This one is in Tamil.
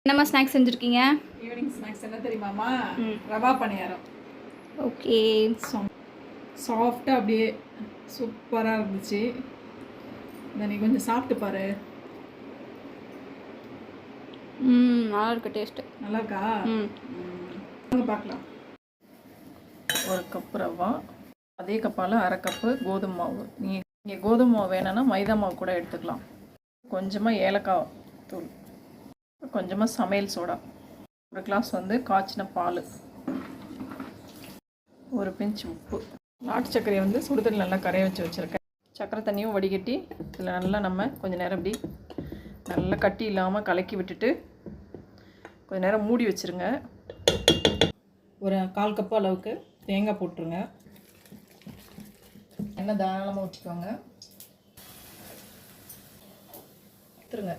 என்னம்மா ஸ்நாக்ஸ் செஞ்சுருக்கீங்க? ஈவினிங் ஸ்நாக்ஸ் என்ன தெரியுமாம்மா? ரவா பணியாரம். ஓகே. சாஃப்டாக அப்படியே சூப்பராக இருந்துச்சு. இதை நீ கொஞ்சம் சாப்பிட்டு பாரு. நல்லா இருக்கு டேஸ்ட்டு. நல்லா இருக்கா? பார்க்கலாம். ஒரு கப்பு ரவா, அதே கப்பால் அரை கப்பு கோதுமை மாவு. இங்கே கோதுமை மாவு வேணும்னா மைதா மாவு கூட எடுத்துக்கலாம். கொஞ்சமாக ஏலக்காய் தூள், கொஞ்சமாக சமையல் சோடா, ஒரு கிளாஸ் காய்ச்சின பால், ஒரு பிஞ்ச் உப்பு, நாட்டு சர்க்கரையை சுடுதண்ணி நல்லா கரைய வச்சுருக்கேன். சர்க்கரை தண்ணியும் வடிகட்டி இதில் நல்லா நம்ம கொஞ்சம் நேரம் இப்படி நல்லா கட்டி இல்லாமல் கலக்கி விட்டுட்டு கொஞ்சம் நேரம் மூடி வச்சுருங்க. ஒரு 1/4 கப்பு அளவுக்கு தேங்காய் போட்டுருங்க. எண்ணெய் தாராளமாக ஊற்றிக்கோங்க. எடுத்துருங்க.